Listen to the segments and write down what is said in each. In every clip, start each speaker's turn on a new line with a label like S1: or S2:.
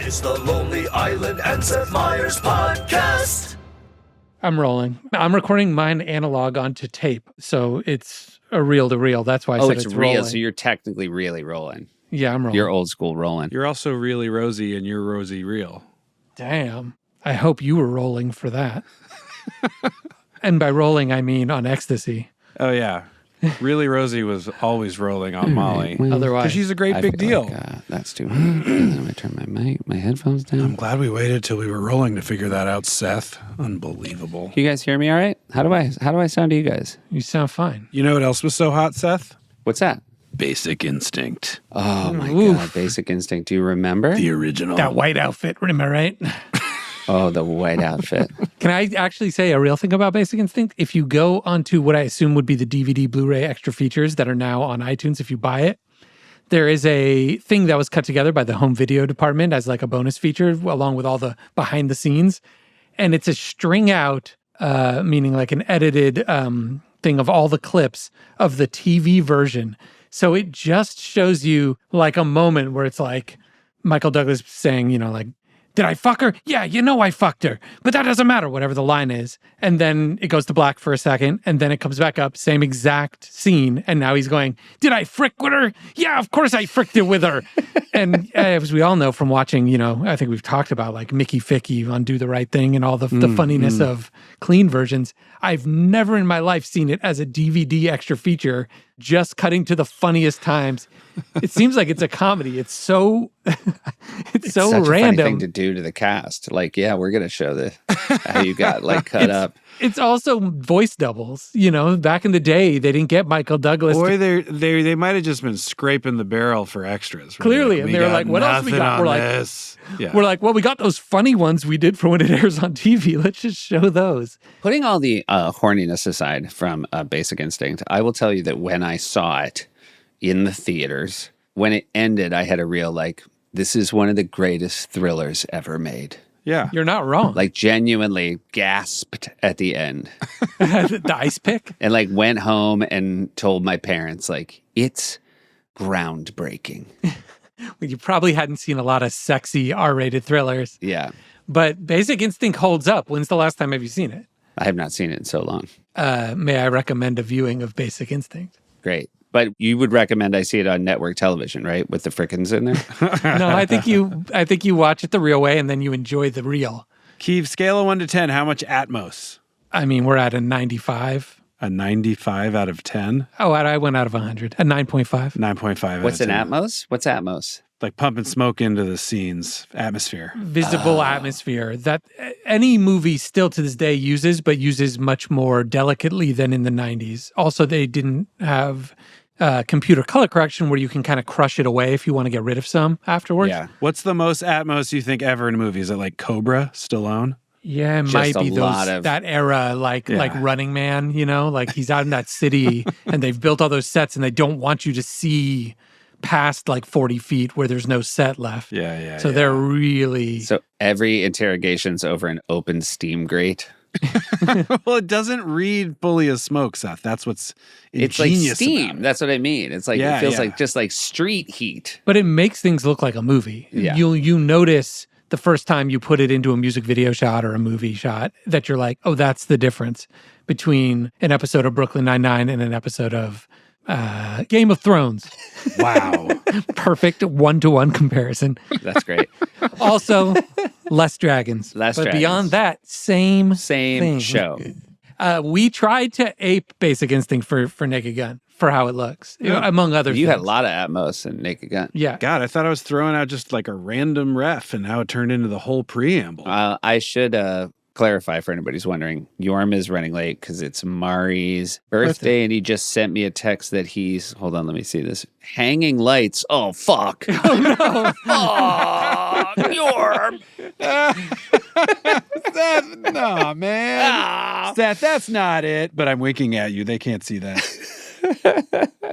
S1: It's the Lonely Island and Seth Meyers podcast.
S2: I'm rolling. I'm recording mine analog onto tape, so it's a reel-to-reel. That's why I said it's
S3: real,
S2: rolling.
S3: so you're technically really rolling.
S2: Yeah, I'm rolling.
S3: You're old school rolling.
S4: You're also really rosy, and you're rosy real.
S2: Damn. I hope you were rolling for that. And by rolling, I mean on ecstasy.
S4: Oh, yeah. Really Rosie was always rolling on Molly.
S2: Otherwise,
S4: Because she's a great big deal.
S3: Like, that's too hard. And then I'm going to turn my headphones down.
S4: I'm glad we waited till we were rolling to figure that out, Seth. Unbelievable.
S3: Can you guys hear me all right? How do I sound to you guys?
S2: you sound fine.
S4: You know what else was so hot, Seth?
S3: What's that?
S4: Basic Instinct.
S3: Oh, my
S2: Oof.
S3: God. Basic Instinct. Do you remember?
S4: The original.
S2: That white outfit, am I right?
S3: Oh, the white outfit.
S2: Can I actually say a real thing about Basic Instinct? If you go onto what I assume would be the DVD, Blu-ray extra features that are now on iTunes, if you buy it, there is a thing that was cut together by the home video department as like a bonus feature along with all the behind the scenes. And it's a string out, meaning like an edited thing of all the clips of the TV version. So it just shows you like a moment where it's like Michael Douglas saying, you know, like, did I fuck her? Yeah, you know I fucked her. But that doesn't matter, whatever the line is. And then it goes to black for a second, and then it comes back up, same exact scene. And now he's going, did I frick with her? Yeah, of course I fricked it with her. And as we all know from watching, you know, I think we've talked about like Mickey Ficky on Do the Right Thing and all the funniness of clean versions. I've never in my life seen it as a DVD extra feature, just cutting to the funniest times. It seems like it's a comedy. It's so it's so
S3: such
S2: random.
S3: a funny thing to do to the cast. Like, yeah, we're going to show how you got like cut up.
S2: It's also voice doubles. You know, back in the day, they didn't get Michael Douglas.
S4: Boy, they might have just been scraping the barrel for extras. Right?
S2: Clearly, and they were like, what else we got? We're like, we're like, well, we got those funny ones we did for when it airs on TV. Let's just show those.
S3: Putting all the horniness aside from Basic Instinct, I will tell you that when I saw it in the theaters, when it ended, I had a real like, this is one of the greatest thrillers ever made.
S4: Yeah.
S2: You're not wrong.
S3: Like genuinely gasped at the end.
S2: The ice pick?
S3: And like went home and told my parents, like, it's groundbreaking.
S2: Well, you probably hadn't seen a lot of sexy R-rated thrillers.
S3: Yeah.
S2: But Basic Instinct holds up. When's the last time have you seen it?
S3: I have not seen it in so long.
S2: May I recommend a viewing of Basic Instinct?
S3: Great. But you would recommend I see it on network television, right? With the frickins in there?
S2: No, I think you watch it the real way and then you enjoy the real.
S4: Keeve, scale of 1 to 10, how much Atmos?
S2: I mean, we're at a 95.
S4: A 95 out of 10?
S2: Oh, I went out of 100. A 9.5.
S4: 9.5
S3: What's
S4: out
S3: an
S4: of 10.
S3: Atmos? What's Atmos?
S4: Like pumping smoke into the scenes. Atmosphere.
S2: Visible atmosphere that any movie still to this day uses, but uses much more delicately than in the 90s. Also, they didn't have computer color correction where you can kind of crush it away if you want to get rid of some afterwards.
S3: Yeah.
S4: What's the most Atmos you think ever in a movie? Is it like Cobra, Stallone?
S2: Yeah, it
S3: Just
S2: might
S3: a
S2: be
S3: lot of-
S2: that era, like Running Man, you know, like he's out in that city and they've built all those sets and they don't want you to see past like 40 feet where there's no set left.
S4: Yeah.
S2: So they're really...
S3: So every interrogation's over an open steam grate.
S4: Well, it doesn't read fully as smoke, Seth. That's what's
S3: It's like
S4: ingenious
S3: steam.
S4: about it.
S3: That's what I mean. It's like,
S4: Yeah,
S3: it feels
S4: yeah.
S3: like just like street heat.
S2: But it makes things look like a movie.
S3: Yeah.
S2: You notice the first time you put it into a music video shot or a movie shot that you're like, oh, that's the difference between an episode of Brooklyn Nine-Nine and an episode of Game of Thrones.
S4: Wow.
S2: Perfect one-to-one comparison.
S3: That's great.
S2: Also, less dragons.
S3: Less
S2: but
S3: dragons.
S2: beyond that, same thing.
S3: Show.
S2: We tried to ape Basic Instinct for Naked Gun, for how it looks, among other things.
S3: You had a lot of Atmos in Naked Gun.
S2: Yeah.
S4: God, I thought I was throwing out just like a random ref and how it turned into the whole preamble.
S3: I should clarify for anybody who's wondering, Jorm is running late because it's Mari's birthday, and he just sent me a text that he's, hold on, let me see this, hanging lights. Oh, fuck.
S2: Oh, no.
S3: Oh, Jorm.
S4: Seth, no, man. Seth, that's not it. But I'm winking at you. They can't see that.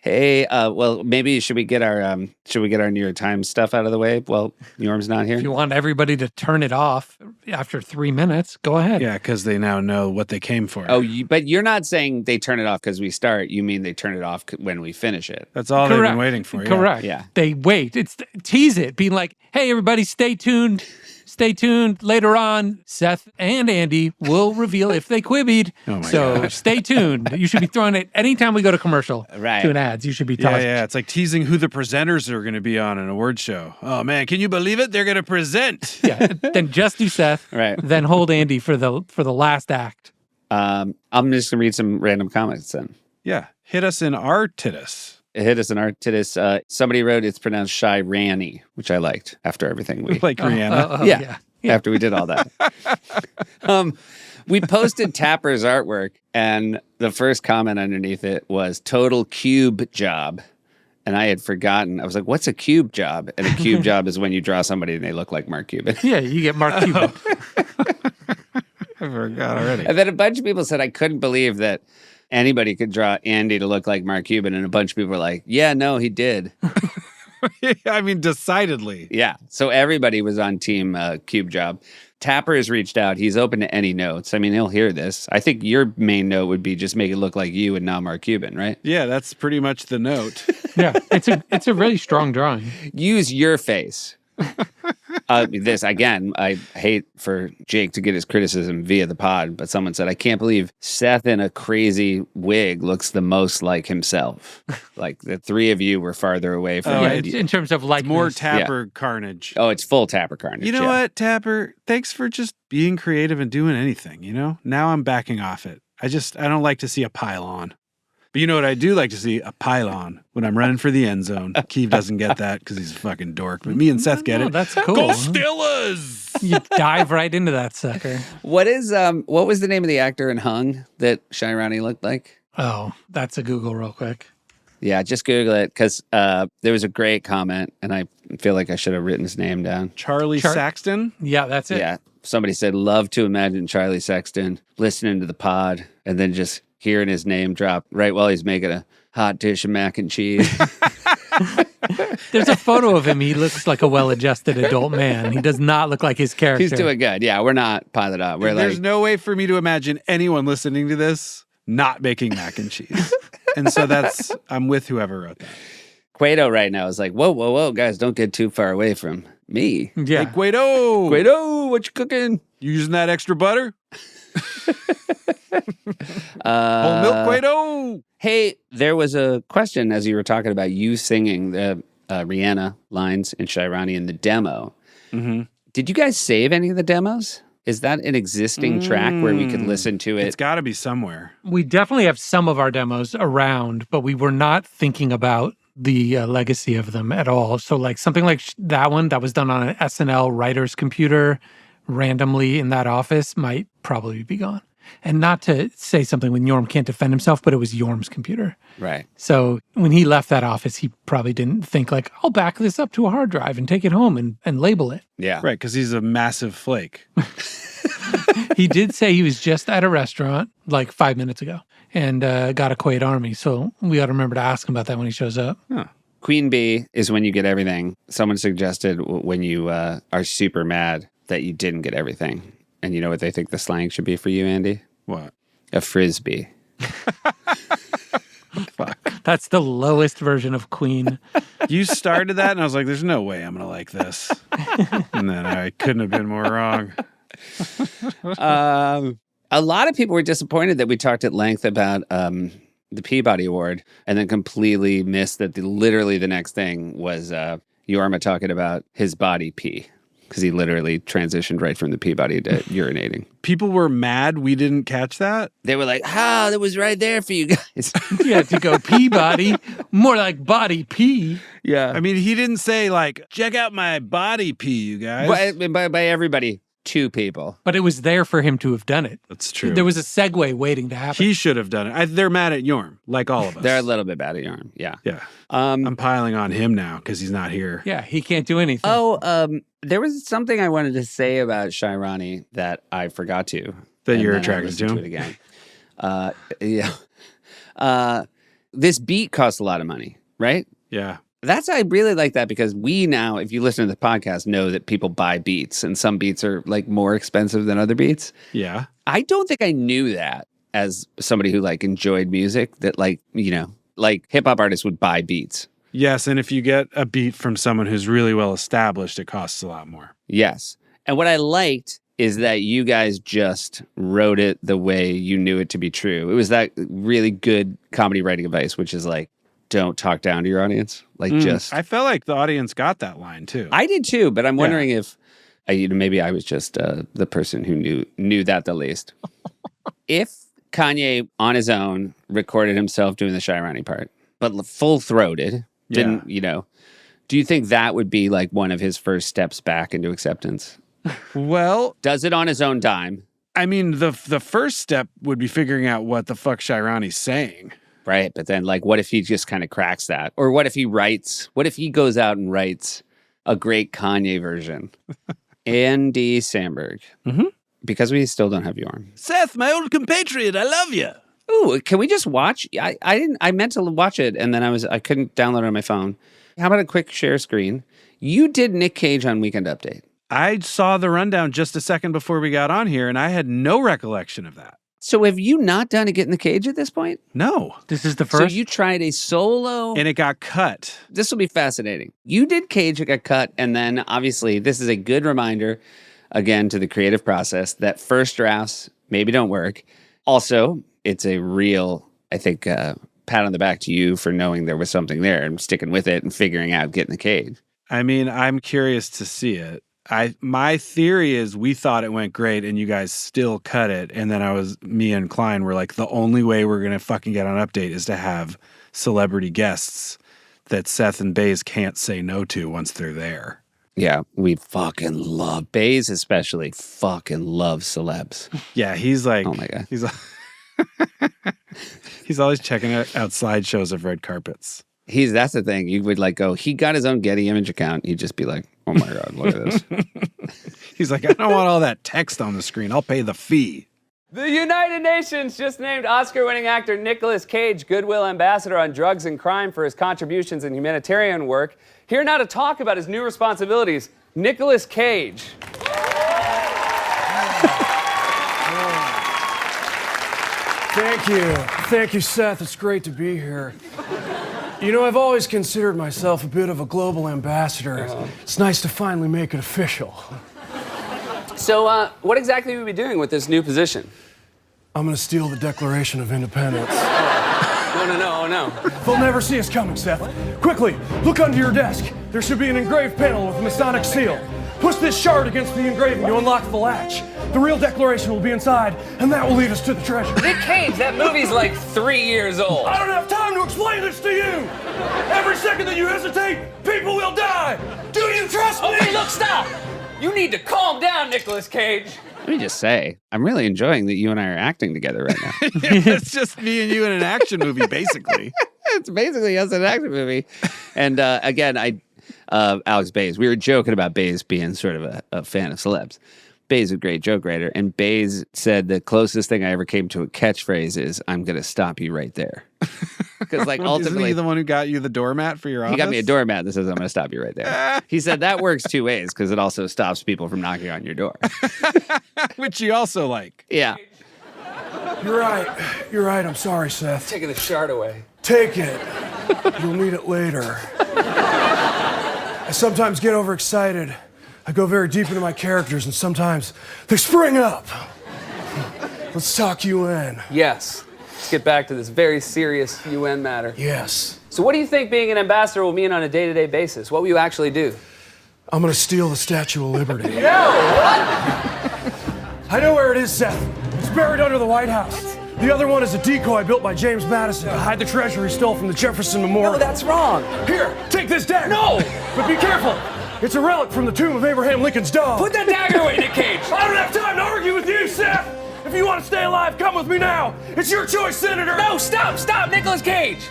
S3: Hey, well, maybe should we get our New York Times stuff out of the way? Well, Jorm's not here.
S2: If you want everybody to turn it off after 3 minutes, go ahead.
S4: Yeah, because they now know what they came for.
S3: Oh, but you're not saying they turn it off because we start. You mean they turn it off when we finish it.
S4: That's all they've been waiting for.
S2: Correct.
S3: Yeah.
S2: They wait. It's tease it, being like, hey, everybody, stay tuned. Stay tuned. Later on, Seth and Andy will reveal if they quibbied.
S4: Oh my
S2: so
S4: gosh.
S2: stay tuned. You should be throwing it anytime we go to commercial,
S3: Right.
S2: to an ads. You should be
S4: Yeah,
S2: tossing.
S4: yeah. It's like teasing who the presenters are going to be on an award show. Oh, man, can you believe it? They're going to present.
S2: Yeah. Then just do Seth.
S3: Right.
S2: Then hold Andy for the last act.
S3: I'm just gonna read some random comments then.
S4: Yeah, hit us in our tittus.
S3: Hit us in our tittis. Somebody wrote it's pronounced Shy Ranny, which I liked after everything we
S4: Like Rihanna.
S3: yeah. After we did all that. We posted Tapper's artwork, and the first comment underneath it was total cube job. And I had forgotten. I was like, what's a cube job? And a cube job is when you draw somebody and they look like Mark Cuban.
S2: Yeah, you get Mark Cuban.
S4: I forgot already.
S3: And then a bunch of people said I couldn't believe that anybody could draw Andy to look like Mark Cuban. And a bunch of people were like, yeah, no, he did.
S4: I mean, decidedly.
S3: Yeah. So everybody was on team cube job. Tapper has reached out. He's open to any notes. I mean, he'll hear this. I think your main note would be just make it look like you and not Mark Cuban, right?
S4: Yeah, that's pretty much the note.
S2: Yeah, it's a really strong drawing.
S3: Use your face. This, again, I hate for Jake to get his criticism via the pod, but someone said, I can't believe Seth in a crazy wig looks the most like himself. Like the three of you were farther away from
S2: Yeah,
S3: it.
S2: in terms of like
S4: More Tapper carnage.
S3: Oh, it's full Tapper carnage.
S4: You know what, Tapper? Thanks for just being creative and doing anything, you know? Now I'm backing off it. I don't like to see a pylon. But you know what I do like to see? A pylon when I'm running for the end zone. Keeve doesn't get that because he's a fucking dork. But me and Seth get it.
S2: That's cool.
S4: Go Steelers!
S2: You dive right into that sucker.
S3: What was the name of the actor in Hung that Shirani looked like?
S2: Oh, that's a Google real quick.
S3: Yeah, just Google it because there was a great comment, and I feel like I should have written his name down.
S4: Charlie Saxton?
S2: Yeah, that's it.
S3: Yeah, somebody said, love to imagine Charlie Sexton listening to the pod and then just hearing his name drop right while he's making a hot dish of mac and cheese.
S2: There's a photo of him. He looks like a well-adjusted adult man. He does not look like his character.
S3: He's doing good. Yeah, we're not piled up.
S4: There's no way for me to imagine anyone listening to this not making mac and cheese. And so I'm with whoever wrote that.
S3: Cueto right now is like, whoa, guys, don't get too far away from me.
S2: Yeah.
S4: Hey, Cueto,
S3: What you cooking?
S4: you using that extra butter? Whole milk, Cueto.
S3: Hey, there was a question as you were talking about you singing the Rihanna lines in Shirani in the demo.
S4: Mm-hmm.
S3: Did you guys save any of the demos? Is that an existing track where we could listen to it?
S4: It's got to be somewhere.
S2: We definitely have some of our demos around, but we were not thinking about the legacy of them at all. So like something like that one that was done on an SNL writer's computer randomly in that office might probably be gone. And not to say something when Jorm can't defend himself, but it was Jorm's computer.
S3: Right.
S2: So when he left that office, he probably didn't think like, I'll back this up to a hard drive and take it home and label it.
S3: Yeah.
S4: Right, because he's a massive flake.
S2: He did say he was just at a restaurant like 5 minutes ago and got a Kuwait Army. So we got to remember to ask him about that when he shows up.
S4: Huh.
S3: Queen bee is when you get everything. Someone suggested when you are super mad that you didn't get everything. And you know what they think the slang should be for you, Andy?
S4: What?
S3: A frisbee.
S4: Fuck.
S2: That's the lowest version of Queen.
S4: You started that, and I was like, there's no way I'm going to like this. And then I couldn't have been more wrong.
S3: A lot of people were disappointed that we talked at length about the Peabody Award and then completely missed that literally the next thing was Jorma talking about his body pee. Because he literally transitioned right from the Peabody to urinating.
S4: People were mad we didn't catch that.
S3: They were like, that was right there for you guys.
S2: Yeah, to go Peabody, more like body pee.
S3: Yeah.
S4: I mean, he didn't say, like, check out my body pee, you guys.
S3: By everybody, 2 people.
S2: But it was there for him to have done it.
S4: That's true.
S2: There was a segue waiting to happen.
S4: He should have done it. They're mad at Jorm, like all of us.
S3: They're a little bit bad at Jorm. Yeah.
S4: Yeah. I'm piling on him now because he's not here.
S2: Yeah, he can't do anything.
S3: There was something I wanted to say about Shirani that I forgot to.
S4: That
S3: and
S4: you're
S3: then I
S4: attracted
S3: listened
S4: to him?
S3: it again. Yeah. This beat costs a lot of money, right?
S4: Yeah.
S3: I really like that because we now, if you listen to the podcast, know that people buy beats and some beats are like more expensive than other beats.
S4: Yeah.
S3: I don't think I knew that as somebody who like enjoyed music, that like, like hip hop artists would buy beats.
S4: Yes. And if you get a beat from someone who's really well established, it costs a lot more.
S3: Yes. And what I liked is that you guys just wrote it the way you knew it to be true. It was that really good comedy writing advice, which is like, don't talk down to your audience. Like just.
S4: I felt like the audience got that line too.
S3: I did too, but I'm wondering if maybe I was just the person who knew that the least. If Kanye on his own recorded himself doing the Shirani part, but full-throated, didn't, do you think that would be like one of his first steps back into acceptance?
S4: Well,
S3: does it on his own dime?
S4: I mean, the first step would be figuring out what the fuck Shirani's saying.
S3: Right. But then, like, what if he just kind of cracks that? Or what if he goes out and writes a great Kanye version? Andy Samberg.
S4: Mm-hmm.
S3: Because we still don't have Jorm.
S1: Seth, my old compatriot, I love you.
S3: Ooh, can we just watch? I meant to watch it and then I couldn't download it on my phone. How about a quick share screen? You did Nick Cage on Weekend Update.
S4: I saw the rundown just a second before we got on here and I had no recollection of that.
S3: So have you not done a Get in the Cage at this point?
S4: No.
S2: This is the first?
S3: So you tried a solo?
S4: And it got cut.
S3: This will be fascinating. You did Cage, it got cut, and then obviously this is a good reminder, again, to the creative process that first drafts maybe don't work. Also, it's a real, I think, pat on the back to you for knowing there was something there and sticking with it and figuring out Get in the Cage.
S4: I mean, I'm curious to see it. My theory is we thought it went great and you guys still cut it. And then me and Klein were like, the only way we're going to fucking get on Update is to have celebrity guests that Seth and Baze can't say no to once they're there.
S3: Yeah, we fucking love Baze, especially fucking loves celebs.
S4: Yeah, he's like,
S3: oh my God.
S4: He's always checking out slideshows of red carpets.
S3: That's the thing. You would like go, he got his own Getty Image account. He'd just be like, oh my God, look at this.
S4: He's like, I don't want all that text on the screen. I'll pay the fee.
S5: The United Nations just named Oscar-winning actor Nicolas Cage Goodwill Ambassador on Drugs and Crime for his contributions in humanitarian work. Here now to talk about his new responsibilities, Nicolas Cage.
S6: Thank you. Thank you, Seth. It's great to be here. You know, I've always considered myself a bit of a global ambassador. It's nice to finally make it official.
S5: So, what exactly will you be doing with this new position?
S6: I'm gonna steal the Declaration of Independence.
S5: No.
S6: They'll never see us coming, Seth. Quickly, look under your desk. There should be an engraved panel with a Masonic seal. Push this shard against the engraving to unlock the latch. The real declaration will be inside, and that will lead us to the treasure.
S5: Nick Cage, that movie's like 3 years old.
S6: I don't have time to explain this to you! Every second that you hesitate, people will die! Do you trust me?
S5: Okay, look, stop! You need to calm down, Nicolas Cage.
S3: Let me just say, I'm really enjoying that you and I are acting together right now.
S4: It's just me and you in an action movie, basically.
S3: It's basically us in an action movie. And again, Alex Baze, we were joking about Baze being sort of a fan of celebs. Baze is a great joke writer. And Baze said the closest thing I ever came to a catchphrase is, I'm going to stop you right there. Because like ultimately,
S4: isn't he the one who got you the doormat for your office?
S3: He got me a doormat that says, I'm going to stop you right there. He said that works two ways because it also stops people from knocking on your door.
S4: Which you also like.
S3: Yeah.
S6: You're right. I'm sorry, Seth.
S5: Taking the shard away.
S6: Take it. You'll need it later. I sometimes get overexcited. I go very deep into my characters, and sometimes they spring up. Let's talk UN.
S5: Yes. Let's get back to this very serious UN matter.
S6: Yes.
S5: So what do you think being an ambassador will mean on a day-to-day basis? What will you actually do?
S6: I'm gonna steal the Statue of Liberty.
S5: No, what?
S6: I know where it is, Seth. It's buried under the White House. The other one is a decoy built by James Madison to hide the treasure he stole from the Jefferson Memorial.
S5: No, that's wrong.
S6: Here, take this dagger.
S5: No!
S6: But be careful. It's a relic from the tomb of Abraham Lincoln's dog.
S5: Put that dagger away, Nick Cage.
S6: I don't have time to argue with you, Seth. If you want to stay alive, come with me now. It's your choice, Senator.
S5: No, stop, Nicolas Cage.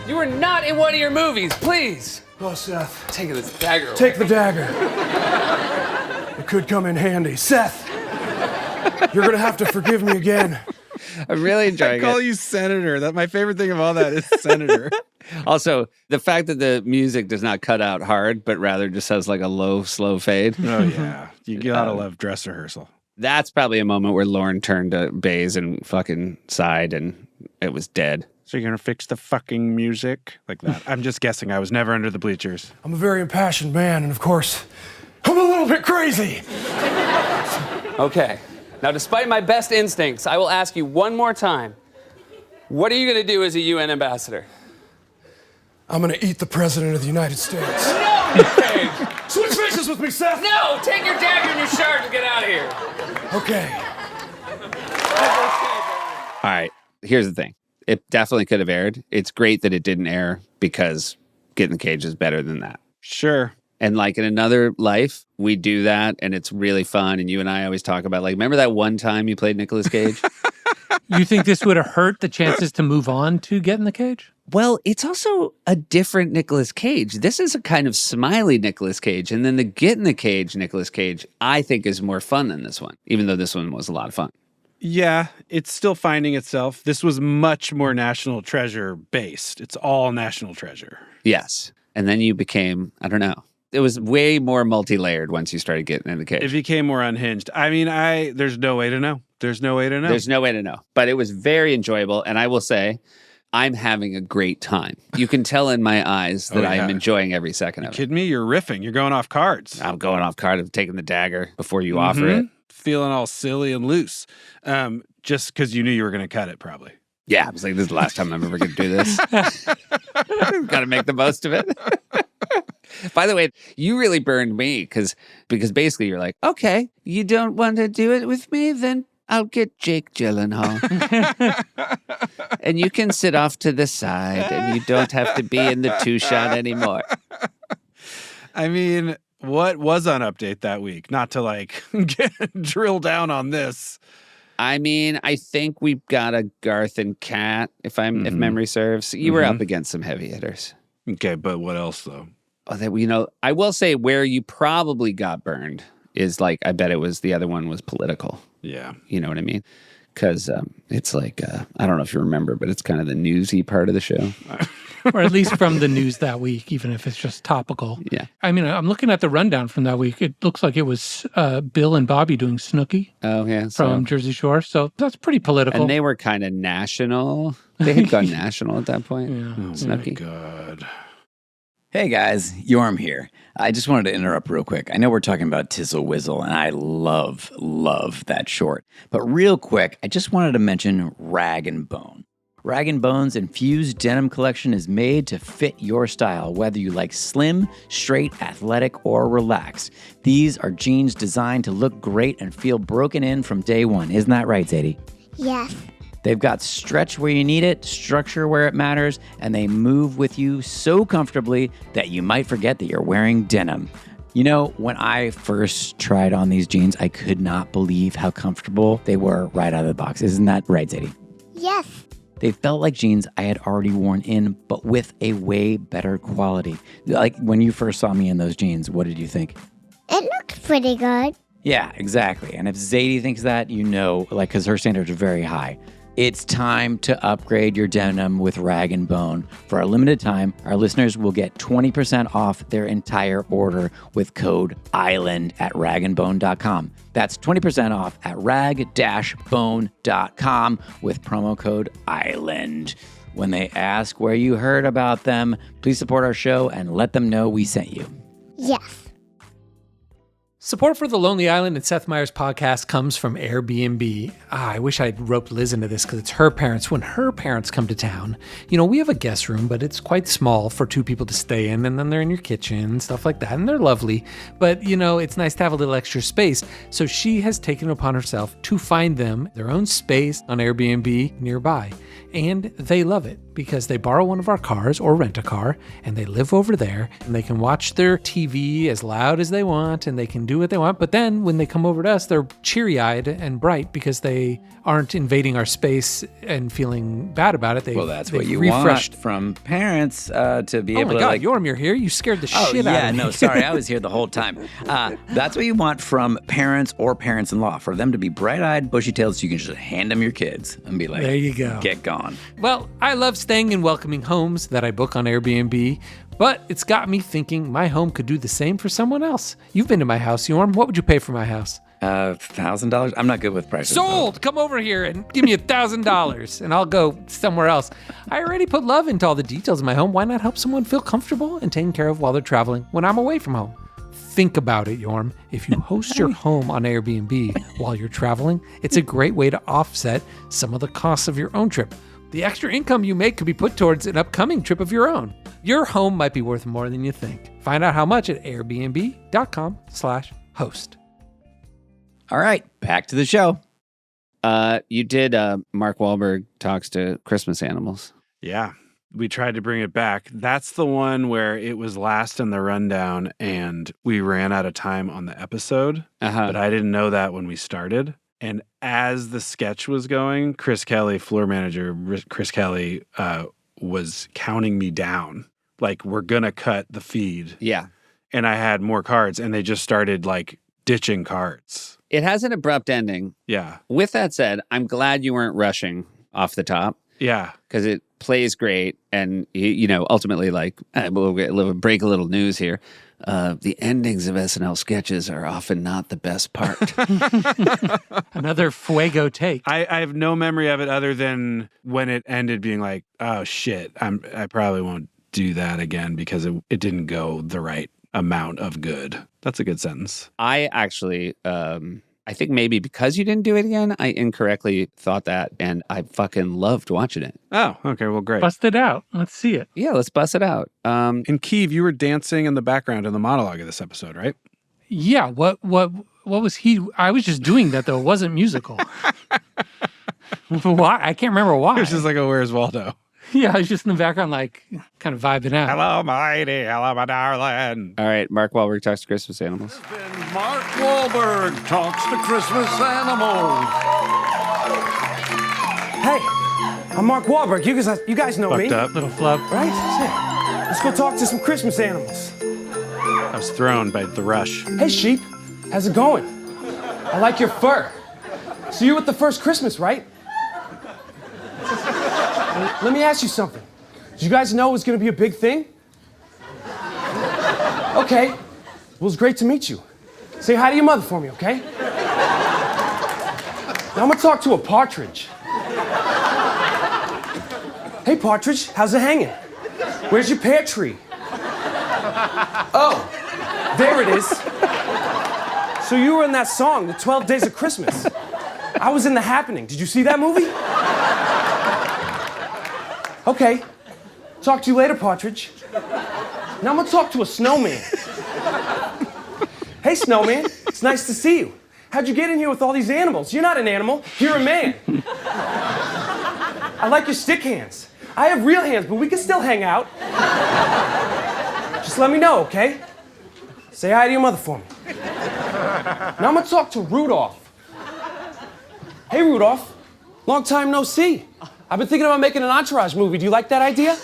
S5: You are not in one of your movies, please.
S6: Oh, Seth.
S5: Taking this dagger away.
S6: Take the dagger. It could come in handy. Seth, you're going to have to forgive me again.
S3: I'm really enjoying
S4: I call
S3: it.
S4: you Senator. That my favorite thing of all that is Senator.
S3: Also, the fact that the music does not cut out hard, but rather just has like a low, slow fade.
S4: Oh, yeah. You gotta love dress rehearsal.
S3: That's probably a moment where Lauren turned to Baze and fucking sighed and it was dead.
S4: So you're gonna fix the fucking music like that? I'm just guessing. I was never under the bleachers.
S6: I'm a very impassioned man, and of course, I'm a little bit crazy.
S5: Okay. Now, despite my best instincts, I will ask you one more time. What are you going to do as a UN ambassador?
S6: I'm gonna eat the president of the United States.
S5: No, Cage!
S6: Switch faces with me, Seth!
S5: No! Take your dagger and your shard and get out of here.
S6: Okay.
S3: All right, here's the thing. It definitely could have aired. It's great that it didn't air because Get in the Cage is better than that.
S4: Sure.
S3: And like in another life, we do that and it's really fun. And you and I always talk about like, remember that one time you played Nicolas Cage?
S2: You think this would have hurt the chances to move on to Get in the Cage?
S3: Well, it's also a different Nicolas Cage. This is a kind of smiley Nicolas Cage. And then the Get in the Cage Nicolas Cage, I think is more fun than this one, even though this one was a lot of fun.
S4: Yeah, it's still finding itself. This was much more National Treasure based. It's all National Treasure.
S3: Yes. And then you became, I don't know. It was way more multi-layered once you started getting in the cage.
S4: It became more unhinged. I mean, there's no way to know. There's no way to know.
S3: There's no way to know. But it was very enjoyable. And I will say, I'm having a great time. You can tell in my eyes that I am enjoying every second of it.
S4: Kidding me? You're riffing. You're going off cards.
S3: I'm going off card. I'm taking the dagger before you offer it.
S4: Feeling all silly and loose. Just because you knew you were going to cut it, probably.
S3: Yeah, I was like, this is the last time I'm ever going to do this. Got to make the most of it. By the way, you really burned me because basically you're like, okay, you don't want to do it with me? Then I'll get Jake Gyllenhaal. And you can sit off to the side and you don't have to be in the two-shot anymore.
S4: I mean, what was on Update that week? Not to like drill down on this.
S3: I mean, I think we've got a Garth and Kat, if memory serves. You were up against some heavy hitters.
S4: Okay, but what else though?
S3: Oh, that I will say where you probably got burned is like, I bet it was the other one was political.
S4: Yeah.
S3: You know what I mean? Because it's like, I don't know if you remember, but it's kind of the newsy part of the show.
S2: Or at least from the news that week, even if it's just topical.
S3: Yeah.
S2: I mean, I'm looking at the rundown from that week. It looks like it was Bill and Bobby doing Snooki
S3: Oh, yeah.
S2: from Jersey Shore. So that's pretty political.
S3: And they were kind of national. They had gone national at that point.
S2: Yeah.
S4: Oh,
S3: Snooki.
S4: my God.
S7: Hey guys, Jorm here. I just wanted to interrupt real quick. I know we're talking about Tizzle Wizzle, and I love that short. But real quick, I just wanted to mention Rag & Bone. Rag & Bone's infused denim collection is made to fit your style, whether you like slim, straight, athletic, or relaxed. These are jeans designed to look great and feel broken in from day one. Isn't that right, Zadie?
S8: Yes.
S7: They've got stretch where you need it, structure where it matters, and they move with you so comfortably that you might forget that you're wearing denim. You know, when I first tried on these jeans, I could not believe how comfortable they were right out of the box. Isn't that right, Zadie?
S8: Yes.
S7: They felt like jeans I had already worn in, but with a way better quality. Like when you first saw me in those jeans, what did you think?
S8: It looks pretty good.
S7: Yeah, exactly. And if Zadie thinks that, you know, like, because her standards are very high. It's time to upgrade your denim with Rag & Bone. For a limited time, our listeners will get 20% off their entire order with code ISLAND at ragandbone.com. That's 20% off at rag-bone.com with promo code ISLAND. When they ask where you heard about them, please support our show and let them know we sent you.
S8: Yes.
S2: Support for the Lonely Island and Seth Meyers podcast comes from Airbnb. I wish I'd roped Liz into this because it's her parents. When her parents come to town, you know, we have a guest room, but it's quite small for two people to stay in, and then they're in your kitchen, stuff like that, and they're lovely. But, you know, it's nice to have a little extra space. So she has taken it upon herself to find them their own space on Airbnb nearby. And they love it because they borrow one of our cars or rent a car and they live over there and they can watch their TV as loud as they want and they can do what they want. But then when they come over to us, they're cheery-eyed and bright because they aren't invading our space and feeling bad about it.
S7: That's what
S2: they've
S7: you
S2: refreshed.
S7: want from parents to be able to.
S2: Oh my God, Jorm, you're here. You scared the shit out of me.
S7: No, sorry, I was here the whole time. That's what you want from parents or parents-in-law, for them to be bright-eyed, bushy-tailed, so you can just hand them your kids and be like,
S2: there you go.
S7: Get gone.
S2: Well, I love staying in welcoming homes that I book on Airbnb, but it's got me thinking my home could do the same for someone else. You've been to my house, Jorm. What would you pay for my house?
S7: $1,000? I'm not good with prices.
S2: Sold! Come over here and give me $1,000 and I'll go somewhere else. I already put love into all the details of my home. Why not help someone feel comfortable and taken care of while they're traveling when I'm away from home? Think about it, Jorm. If you host your home on Airbnb while you're traveling, it's a great way to offset some of the costs of your own trip. The extra income you make could be put towards an upcoming trip of your own. Your home might be worth more than you think. Find out how much at airbnb.com/host.
S7: All right, back to the show.
S3: You did Mark Wahlberg Talks to Christmas Animals.
S4: Yeah. We tried to bring it back. That's the one where it was last in the rundown and we ran out of time on the episode. But I didn't know that when we started. And as the sketch was going, Chris Kelly, floor manager Chris Kelly, was counting me down. Like, we're going to cut the feed.
S3: Yeah.
S4: And I had more cards and they just started like ditching cards.
S3: It has an abrupt ending.
S4: Yeah.
S3: With that said, I'm glad you weren't rushing off the top.
S4: Yeah.
S3: Because it plays great. And, ultimately, like, we'll break a little news here. The endings of SNL sketches are often not the best part.
S2: Another fuego take.
S4: I have no memory of it other than when it ended being like, oh, shit, I probably won't do that again because it didn't go the right amount of good. That's a good sentence.
S3: I actually, I think maybe because you didn't do it again, I incorrectly thought that, and I fucking loved watching it.
S4: Oh, okay, well, great.
S2: Bust it out. Let's see it.
S3: Yeah, let's bust it out.
S4: And Keeve, you were dancing in the background in the monologue of this episode, right?
S2: Yeah. What was he? I was just doing that though. It wasn't musical. Why? I can't remember why.
S4: It was just like, oh, where's Waldo?
S2: Yeah, I was just in the background, like, kind of vibing out.
S4: Hello, mighty, hello, my darling.
S3: All right, Mark Wahlberg Talks to Christmas Animals.
S1: Mark Wahlberg Talks to Christmas Animals.
S6: Hey, I'm Mark Wahlberg. You guys know me.
S4: Fucked up.
S2: Little flub.
S6: Right? Yeah. Let's go talk to some Christmas animals.
S4: I was thrown by the rush.
S6: Hey, sheep. How's it going? I like your fur. So you're with the first Christmas, right? Let me ask you something. Did you guys know it was going to be a big thing? Okay. Well, it was great to meet you. Say hi to your mother for me, okay? Now I'm going to talk to a partridge. Hey, partridge, how's it hanging? Where's your pear tree? Oh, there it is. So you were in that song, The 12 Days of Christmas. I was in The Happening. Did you see that movie? Okay. Talk to you later, partridge. Now I'm gonna talk to a snowman. Hey, snowman. It's nice to see you. How'd you get in here with all these animals? You're not an animal. You're a man. I like your stick hands. I have real hands, but we can still hang out. Just let me know, okay? Say hi to your mother for me. Now I'm gonna talk to Rudolph. Hey, Rudolph. Long time no see. I've been thinking about making an Entourage movie. Do you like that idea?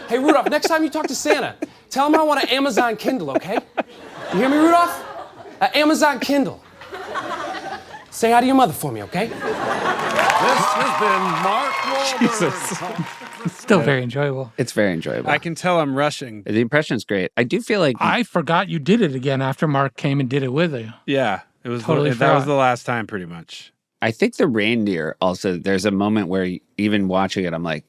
S6: Hey, Rudolph, next time you talk to Santa, tell him I want an Amazon Kindle, okay? You hear me, Rudolph? An Amazon Kindle. Say hi to your mother for me, okay?
S1: This has been Mark Wahlberg.
S2: It's still very enjoyable.
S3: It's very enjoyable.
S4: I can tell I'm rushing.
S3: The impression's great. I do feel like
S2: I forgot you did it again after Mark came and did it with you.
S4: Yeah, it was
S2: Totally
S4: that was
S2: forgot.
S4: the last time, pretty much.
S3: I think the reindeer also, there's a moment where even watching it, I'm like,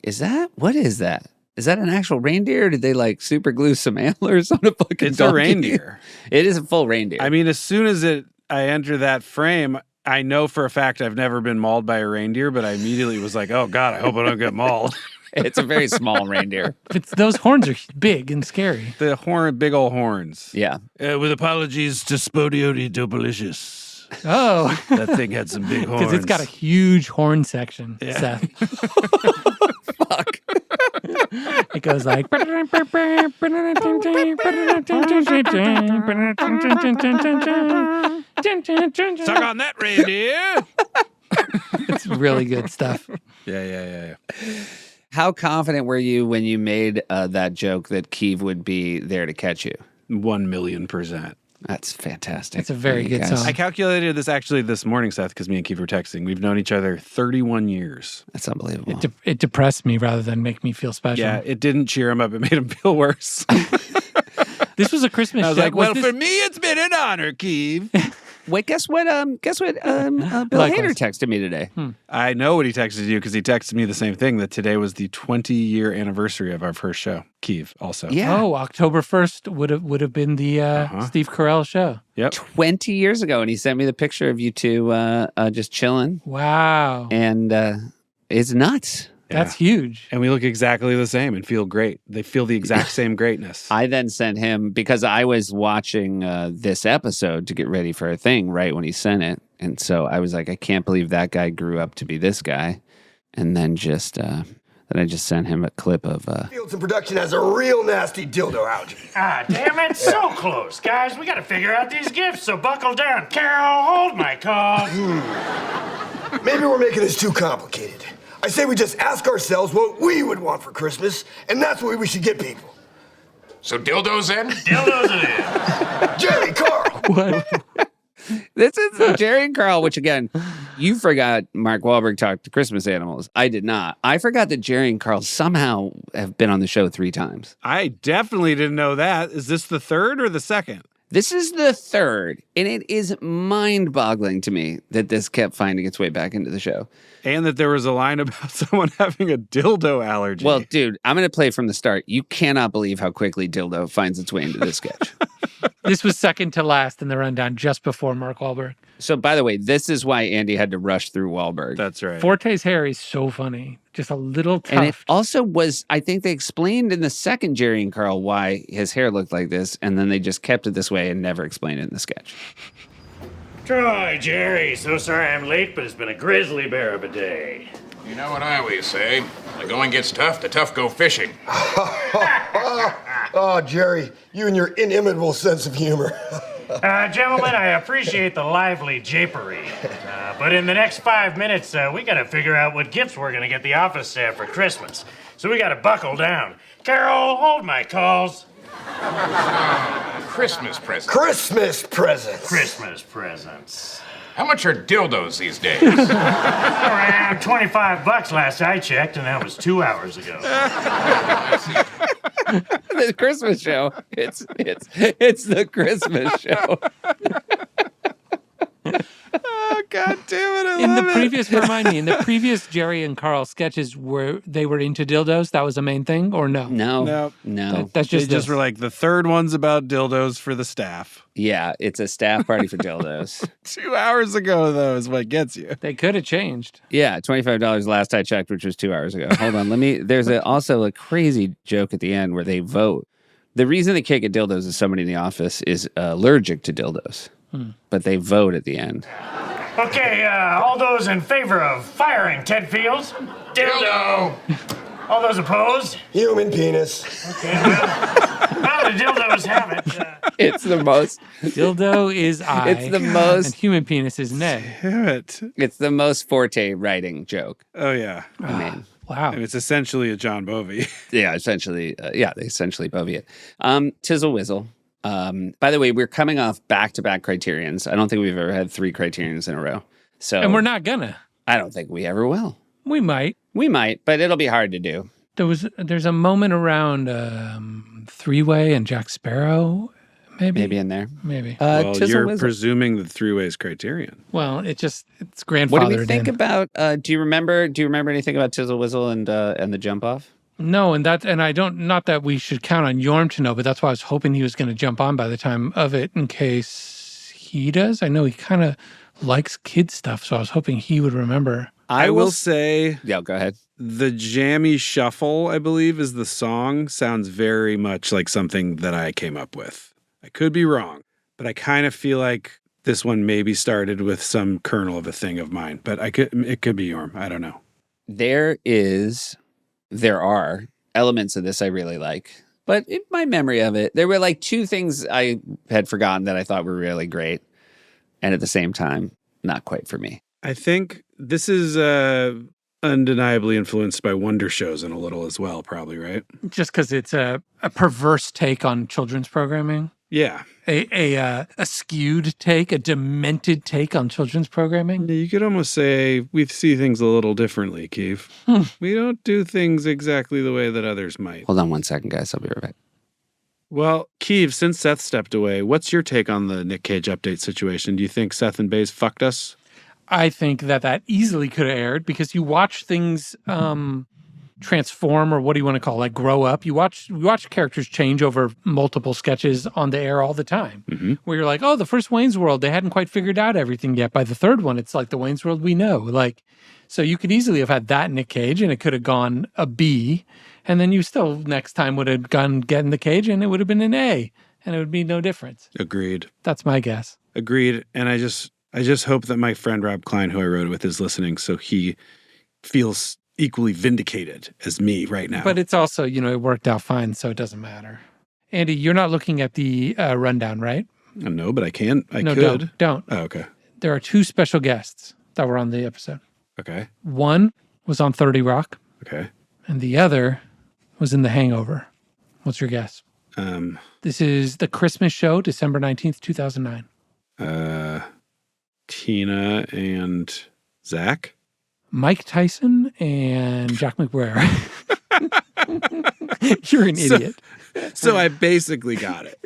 S3: what is that? Is that an actual reindeer? Or did they like super glue some antlers on a fucking
S4: It's
S3: donkey?
S4: a reindeer.
S3: It is a full reindeer.
S4: I mean, as soon as I enter that frame, I know for a fact I've never been mauled by a reindeer, but I immediately was like, oh God, I hope I don't get mauled.
S3: It's a very small reindeer.
S2: Those horns are big and scary.
S4: The big old horns.
S3: Yeah.
S4: With apologies to Spodioti Dopalicious.
S2: Oh,
S4: That thing had some big horns.
S2: because it's got a huge horn section,
S4: Yeah.
S2: Seth.
S3: Fuck.
S2: It goes like.
S4: Suck on that, reindeer.
S2: It's really good stuff.
S4: Yeah.
S3: How confident were you when you made that joke that Keeve would be there to catch you?
S4: 1,000,000%.
S3: That's fantastic.
S2: It's a very good song.
S4: I calculated this actually this morning, Seth, because me and Keith were texting. We've known each other 31 years.
S3: That's unbelievable.
S2: It depressed me rather than make me feel special.
S4: Yeah, it didn't cheer him up. It made him feel worse.
S2: This was a Christmas
S4: I was
S2: show.
S4: like, well, for me, it's been an honor, Keith.
S3: Wait, guess what? Bill Hader texted me today.
S4: I know what he texted you because he texted me the same thing, that today was the 20-year anniversary of our first show. Keith also.
S3: Yeah.
S2: Oh, October 1st would have been the Steve Carell show.
S4: Yep.
S3: 20 years ago, and he sent me the picture of you two just chilling.
S2: Wow.
S3: And it's nuts.
S2: That's huge.
S4: And we look exactly the same and feel great. They feel the exact same greatness.
S3: I then sent him, because I was watching this episode to get ready for a thing right when he sent it. And so I was like, I can't believe that guy grew up to be this guy. And then I just sent him a clip of...
S9: Fields in production has a real nasty dildo allergy.
S10: Ah, damn it, so close. Guys, we gotta figure out these gifts, so buckle down. Carol, hold my call.
S9: Maybe we're making this too complicated. I say we just ask ourselves what we would want for Christmas, and that's what we should get people.
S11: So dildos then?
S10: Dildos it is.
S9: Jerry, Carl!
S2: What?
S3: This is Jerry and Carl, which again, you forgot Mark Wahlberg talked to Christmas animals. I did not. I forgot that Jerry and Carl somehow have been on the show 3 times.
S4: I definitely didn't know that. Is this the third or the second?
S3: This is the 3rd, and it is mind-boggling to me that this kept finding its way back into the show.
S4: And that there was a line about someone having a dildo allergy.
S3: Well, dude, I'm going to play from the start. You cannot believe how quickly dildo finds its way into this sketch.
S2: This was second to last in the rundown, just before Mark Wahlberg.
S3: So, by the way, this is why Andy had to rush through Wahlberg.
S4: That's right.
S2: Forte's hair is so funny. Just a little tough.
S3: And it also was, I think they explained in the second Jerry and Carl why his hair looked like this, and then they just kept it this way and never explained it in the sketch.
S10: Troy, Jerry, so sorry I'm late, but it's been a grizzly bear of a day.
S11: You know what I always say? The going gets tough, the tough go fishing.
S9: Oh, Jerry, you and your inimitable sense of humor.
S10: Gentlemen, I appreciate the lively japery. But in the next 5 minutes, we gotta figure out what gifts we're gonna get the office staff for Christmas. So we gotta buckle down. Carol, hold my calls.
S11: Christmas presents.
S9: Christmas presents.
S10: Christmas presents.
S11: How much are dildos these days?
S10: Around $25 last I checked, and that was 2 hours ago.
S3: The Christmas show. It's the Christmas show.
S4: Oh, God damn it. I
S2: in the
S4: love it.
S2: previous, remind me, in the previous Jerry and Carl sketches, where they were into dildos, that was the main thing, or no?
S3: No.
S2: That's
S4: They
S2: just
S4: just
S2: this.
S4: were like, the third one's about dildos for the staff.
S3: Yeah, it's a staff party for dildos.
S4: 2 hours ago, though, is what gets you.
S2: They could have changed.
S3: Yeah, $25 last I checked, which was 2 hours ago. Hold on, there's also a crazy joke at the end where they vote. The reason they can't get dildos is somebody in the office is allergic to dildos. But they vote at the end.
S10: Okay, all those in favor of firing Ted Fields? Dildo! All those opposed?
S9: Human penis.
S10: Okay, well, the dildos have it.
S3: It's the most.
S2: Dildo is I.
S3: It's the most.
S2: And human penis is nay.
S4: Damn it.
S3: It's the most Forte writing joke.
S4: Oh, yeah.
S3: I mean,
S2: Wow.
S4: And it's essentially a John Bovey.
S3: yeah, essentially, they essentially Bovey it. Tizzle Wizzle. By the way, we're coming off back-to-back criterions. I don't think we've ever had 3 criterions in a row. So,
S2: And we're not gonna.
S3: I don't think we ever will.
S2: We might.
S3: We might, but it'll be hard to do.
S2: There's a moment around Three-Way and Jack Sparrow, maybe
S3: in there.
S2: Maybe.
S4: Well,
S3: Tizzle
S4: you're
S3: Wizzle.
S4: presuming the Three-Way's criterion.
S2: Well, it's grandfathered
S3: What do we think
S2: in.
S3: about? Do you remember anything about Tizzle Wizzle and the jump off?
S2: No, and I don't. Not that we should count on Jorm to know, but that's why I was hoping he was going to jump on by the time of it, in case he does. I know he kind of likes kid stuff, so I was hoping he would remember.
S4: I will say,
S3: Yeah, go ahead.
S4: the Jammy Shuffle, I believe, is the song. Sounds very much like something that I came up with. I could be wrong, but I kind of feel like this one maybe started with some kernel of a thing of mine. But it could be Jorm. I don't know.
S3: There are elements of this I really like. But in my memory of it, there were like two things I had forgotten that I thought were really great. And at the same time, not quite for me.
S4: I think this is undeniably influenced by Wonder Shows in a little as well, probably, right?
S2: Just because it's a perverse take on children's programming.
S4: Yeah.
S2: A skewed take, a demented take on children's programming.
S4: You could almost say we see things a little differently, Keith. We don't do things exactly the way that others might.
S3: Hold on one second, guys. I'll be right back.
S4: Well, Keith, since Seth stepped away, what's your take on the Nick Cage update situation? Do you think Seth and Baze fucked us?
S2: I think that easily could have aired because you watch things transform, or what do you want to call it, like grow up. You watch characters change over multiple sketches on the air all the time.
S4: Mm-hmm.
S2: Where you're like, oh, the first Wayne's World, they hadn't quite figured out everything yet. By the third one, it's like the Wayne's World we know. Like, so you could easily have had that Nick Cage, and it could have gone a B, and then you still next time would have gone get in the cage, and it would have been an A, and it would be no difference.
S4: Agreed.
S2: That's my guess.
S4: Agreed. And I just hope that my friend Rob Klein, who I wrote it with, is listening, so he feels equally vindicated as me right now.
S2: But it's also, it worked out fine, so it doesn't matter. Andy, you're not looking at the rundown, right?
S4: No, but I can. I
S2: no,
S4: could.
S2: Don't.
S4: Oh, okay.
S2: There are two special guests that were on the episode.
S4: Okay.
S2: One was on 30 Rock.
S4: Okay.
S2: And the other was in The Hangover. What's your guess? This is the Christmas show, December 19th, 2009.
S4: Tina and Zach?
S2: Mike Tyson and Jack McBrayer. You're an idiot.
S4: So I basically got it.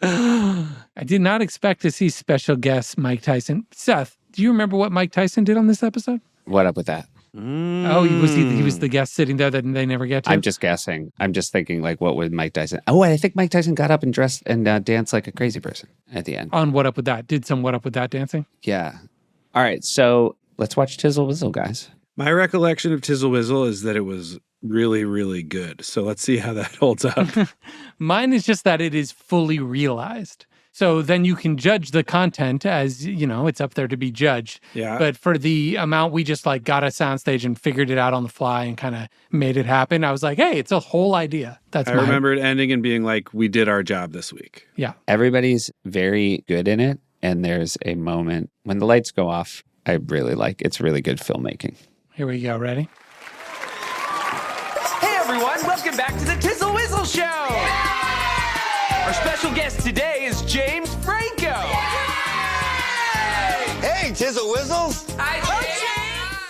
S2: I did not expect to see special guest Mike Tyson. Seth, do you remember what Mike Tyson did on this episode?
S3: What up with that?
S2: Oh, he was the guest sitting there that they never get to?
S3: I'm just guessing. I'm just thinking, like, what would Mike Tyson... Oh, I think Mike Tyson got up and dressed and danced like a crazy person at the end.
S2: On What Up With That? Did some What Up With That dancing?
S3: Yeah. All right, so let's watch Tizzle Wizzle, guys.
S4: My recollection of Tizzle Wizzle is that it was really, really good. So let's see how that holds up.
S2: Mine is just that it is fully realized. So then you can judge the content as, it's up there to be judged.
S4: Yeah.
S2: But for the amount we just got a soundstage and figured it out on the fly and kind of made it happen, I was like, hey, it's a whole idea. I
S4: remember it ending and being like, we did our job this week.
S2: Yeah.
S3: Everybody's very good in it. And there's a moment when the lights go off, I really like. It's really good filmmaking.
S2: Here we go. Ready?
S12: Hey, everyone. Welcome back to the Tizzle Wizzle Show. Our special guest today is James Franco.
S9: Hey, Tizzle Wizzles.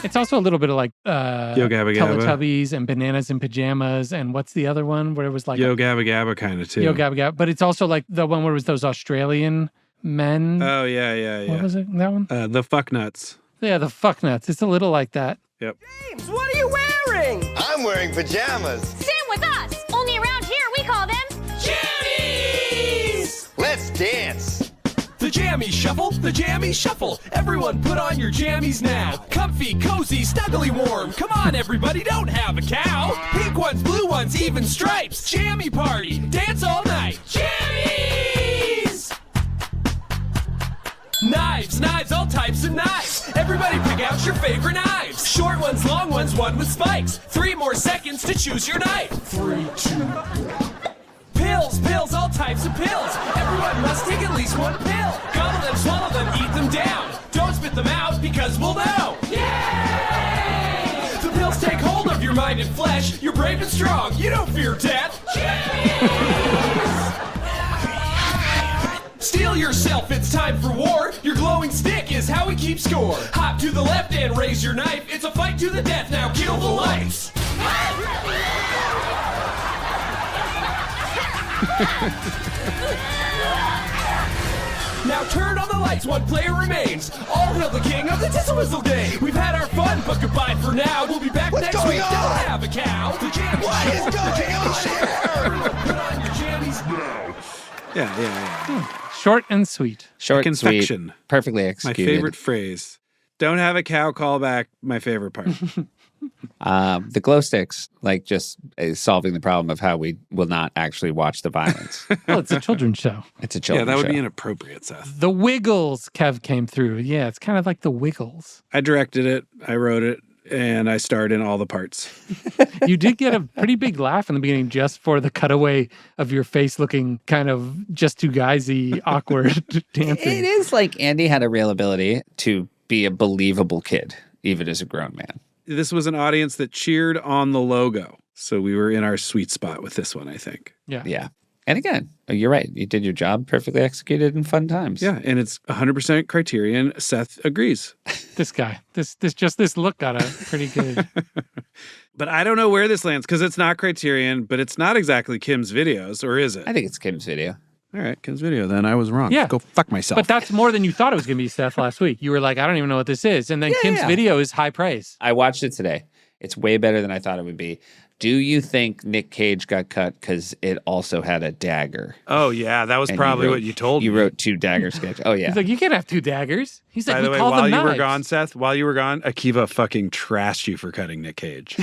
S2: It's also a little bit of like
S4: Yo Gabba Gabba.
S2: Teletubbies and Bananas in Pajamas, and what's the other one where it was like
S4: Yo Gabba Gabba kind of too.
S2: Yo Gabba Gabba, but it's also like the one where it was those Australian men.
S4: Oh yeah.
S2: What was it? That one?
S4: The Fuck Nuts.
S2: Yeah, the Fuck Nuts. It's a little like that.
S4: Yep.
S12: James, what are you wearing?
S9: I'm wearing pajamas.
S13: Same with us. Only around here we call them
S12: Jammies!
S9: Let's dance.
S1: The Jammy Shuffle, the Jammy Shuffle. Everyone put on your jammies now. Comfy, cozy, snuggly warm. Come on, everybody, don't have a cow. Pink ones, blue ones, even stripes. Jammy party, dance all night. Jammies! Knives, all types of knives. Everybody pick out your favorite knives. Short ones, long ones, one with spikes. 3 more seconds to choose your knife. 3, 2... Pills, all types of pills. Everyone must take at least one pill. Gobble them, swallow them, eat them down. Don't spit them out because we'll know. Yay! The pills take hold of your mind and flesh. You're brave and strong. You don't fear death. Steel yourself, it's time for war. Your glowing stick is how we keep score. Hop to the left and raise your knife. It's a fight to the death, now kill the lights. Now turn on the lights, one player remains. All hail the king of the Tizzle Wizzle game. We've had our fun, but goodbye for now. We'll be back next week. Don't have a cow. The Jammy Shuffle, the Jammy Shuffle. Put on your jammies now.
S4: Yeah.
S2: Short and sweet.
S3: Short and sweet.
S4: Confection.
S3: Perfectly
S4: My
S3: executed.
S4: favorite phrase. Don't have a cow callback. My favorite part.
S3: The glow sticks, like just solving the problem of how we will not actually watch the violence.
S2: Well, it's a children's show.
S3: It's a children's
S4: Yeah, that would
S3: show.
S4: be inappropriate, Seth.
S2: The Wiggles, Kev came through. Yeah, it's kind of like the Wiggles.
S4: I directed it. I wrote it. and I starred in all the parts.
S2: You did get a pretty big laugh in the beginning just for the cutaway of your face looking kind of just too guysy, awkward dancing.
S3: It is like Andy had a real ability to be a believable kid, even as a grown man.
S4: This was an audience that cheered on the logo. So we were in our sweet spot with this one, I think.
S3: Yeah. And again, you're right. You did your job, perfectly executed, in fun times.
S4: Yeah, and it's 100% Criterion. Seth agrees.
S2: This guy, this look got a pretty good.
S4: But I don't know where this lands because it's not Criterion, but it's not exactly Kim's Videos, or is it?
S3: I think it's Kim's Video.
S4: All right, Kim's Video. Then I was wrong.
S2: Yeah.
S4: Go fuck myself.
S2: But that's more than you thought it was going to be, Seth, last week. You were like, I don't even know what this is. And then Kim's Video is high praise.
S3: I watched it today. It's way better than I thought it would be. Do you think Nick Cage got cut because it also had a dagger?
S4: Oh, yeah. That was probably what you told me.
S3: You wrote 2 dagger sketch. Oh, yeah.
S2: He's like, you can't have 2 daggers. He's like,
S4: By the way,
S2: call
S4: while
S2: them
S4: you were
S2: knives.
S4: gone, Seth, Akiva fucking trashed you for cutting Nick Cage.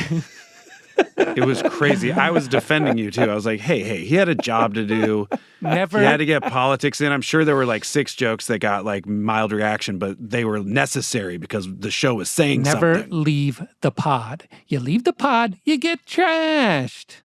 S4: It was crazy. I was defending you, too. I was like, hey, he had a job to do.
S2: Never.
S4: He had to get politics in. I'm sure there were like 6 jokes that got like mild reaction, but they were necessary because the show was saying
S2: Never
S4: something.
S2: leave the pod. You leave the pod, you get trashed.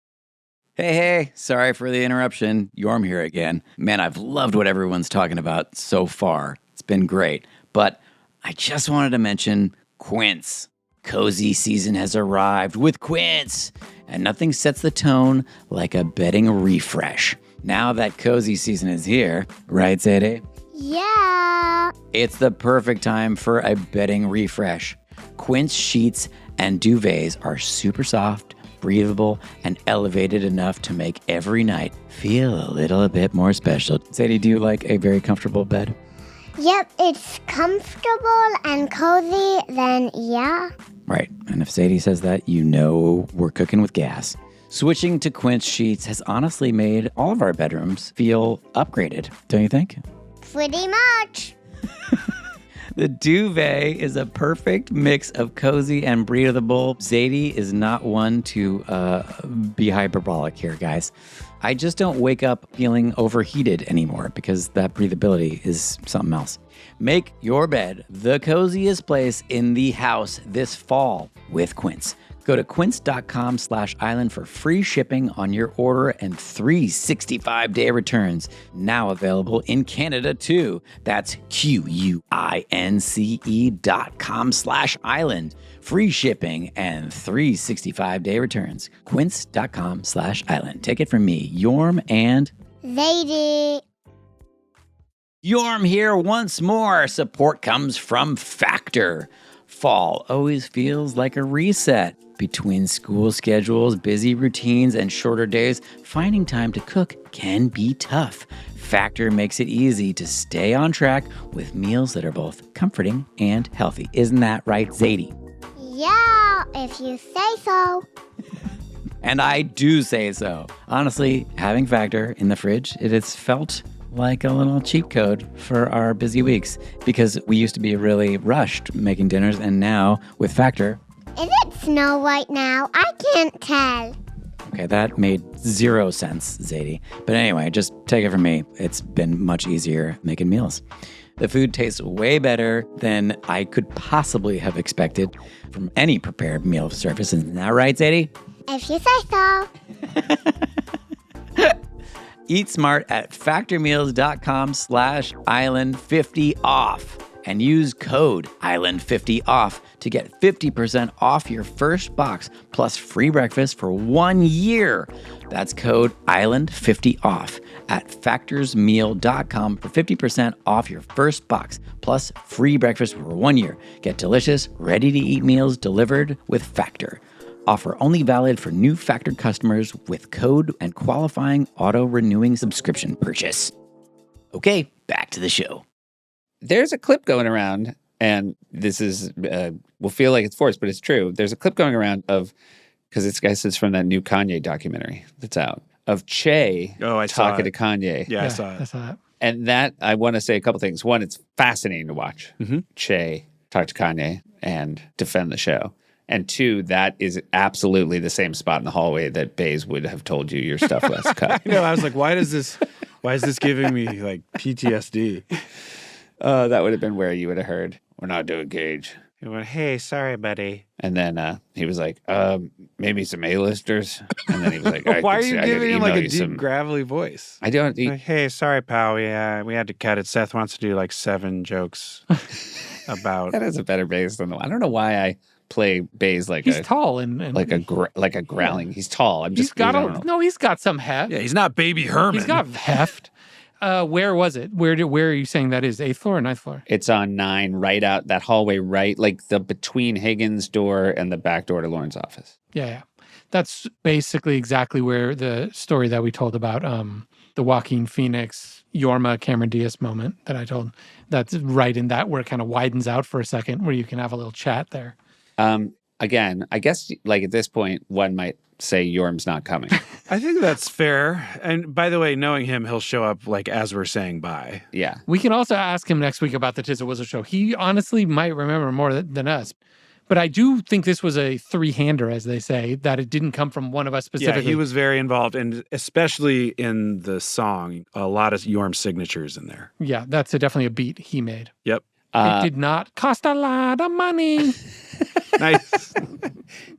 S7: Hey, sorry for the interruption. Jorm here again. Man, I've loved what everyone's talking about so far. It's been great. But I just wanted to mention Quince. Cozy season has arrived with Quince, and nothing sets the tone like a bedding refresh. Now that cozy season is here, right, Sadie?
S8: Yeah.
S7: It's the perfect time for a bedding refresh. Quince sheets and duvets are super soft, breathable, and elevated enough to make every night feel a little bit more special. Sadie, do you like a very comfortable bed?
S8: Yep, it's comfortable and cozy, then yeah.
S7: Right, and if Sadie says that, you know we're cooking with gas. Switching to Quince sheets has honestly made all of our bedrooms feel upgraded, don't you think?
S8: Pretty much.
S7: The duvet is a perfect mix of cozy and breathable. Zadie is not one to be hyperbolic here, guys. I just don't wake up feeling overheated anymore because that breathability is something else. Make your bed the coziest place in the house this fall with Quince. Go to quince.com/island for free shipping on your order and 365-day returns. Now available in Canada too. That's QUINCE.com/island. Free shipping and 365-day returns. Quince.com/island. Take it from me, Jorm and
S8: Zadie.
S7: Jorm here once more. Support comes from Factor. Fall always feels like a reset. Between school schedules, busy routines, and shorter days, finding time to cook can be tough. Factor makes it easy to stay on track with meals that are both comforting and healthy. Isn't that right, Zadie?
S8: Yeah, if you say so.
S7: And I do say so. Honestly, having Factor in the fridge, it has felt like a little cheat code for our busy weeks because we used to be really rushed making dinners, and now with Factor...
S8: Is it snow right now? I can't tell.
S7: Okay, that made 0 sense, Zadie. But anyway, just take it from me. It's been much easier making meals. The food tastes way better than I could possibly have expected from any prepared meal service. Isn't that right, Zadie?
S8: If you say so.
S7: Eat smart at factormeals.com/island50off and use code island50off to get 50% off your first box plus free breakfast for 1 year. That's code island50off at factorsmeal.com for 50% off your first box plus free breakfast for 1 year. Get delicious, ready-to-eat meals delivered with Factor. Offer only valid for new Factor customers with code and qualifying auto-renewing subscription purchase. Okay, back to the show.
S3: There's a clip going around, and this is, will feel like it's forced, but it's true. There's a clip going around of, because it's, guys, it's from that new Kanye documentary that's out, of Che talking to Kanye.
S4: Yeah, I saw it.
S2: I saw it.
S3: And that, I want to say a couple things. One, it's fascinating to watch Che talk to Kanye and defend the show. And 2, that is absolutely the same spot in the hallway that Baze would have told you your stuff was cut.
S4: I know. I was like, why is this giving me like PTSD?
S3: That would have been where you would have heard, "We're not doing Cage."
S4: He went, "Hey, sorry, buddy."
S3: And then he was like, maybe some A-listers. And then he was like,
S4: Why are you giving him like a deep, gravelly voice?
S3: I don't.
S4: Like, hey, sorry, pal. We had to cut it. Seth wants to do like 7 jokes about.
S3: That has a better bass than the one. I don't know why I play bass like
S2: he's tall and
S3: like a growling. He's tall.
S2: He's got some heft.
S4: Yeah, he's not Baby Herman.
S2: He's got heft. Where was it? Where are you saying that is? 8th floor or 9th floor?
S3: It's on 9, right out that hallway, right, like the between Higgins' door and the back door to Lauren's office.
S2: Yeah. That's basically exactly where the story that we told about the Joaquin Phoenix, Jorma, Cameron Diaz moment that I told. That's right in that where it kind of widens out for a second, where you can have a little chat there.
S3: Again, I guess like at this point, one might say Jorm's not coming.
S4: I think that's fair. And by the way, knowing him, he'll show up like as we're saying bye.
S3: Yeah.
S2: We can also ask him next week about the Tizzle Wizzle Show. He honestly might remember more than us. But I do think this was a 3-hander, as they say, that it didn't come from one of us specifically.
S4: Yeah, he was very involved, and especially in the song, a lot of Jorm's signatures in there.
S2: Yeah, that's definitely a beat he made.
S4: Yep.
S2: It did not cost a lot of money.
S4: Nice.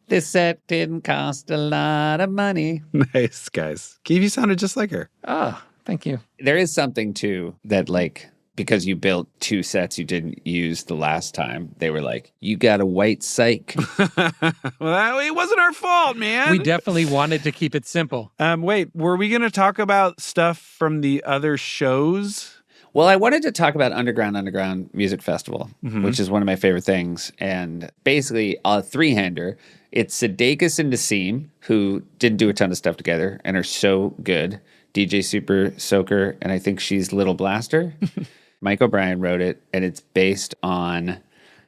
S3: This set didn't cost a lot of money.
S4: Nice, guys. Kiwi sounded just like her.
S2: Oh, thank you.
S3: There is something, too, that like, because you built 2 sets you didn't use the last time, they were like, you got a white psych.
S4: Well, it wasn't our fault, man.
S2: We definitely wanted to keep it simple.
S4: Wait, were we going to talk about stuff from the other shows?
S3: Well, I wanted to talk about Underground Music Festival, which is one of my favorite things. And basically, a 3-hander. It's Sudeikis and Nassim, who didn't do a ton of stuff together and are so good. DJ Super Soaker, and I think she's Little Blaster. Mike O'Brien wrote it, and it's based on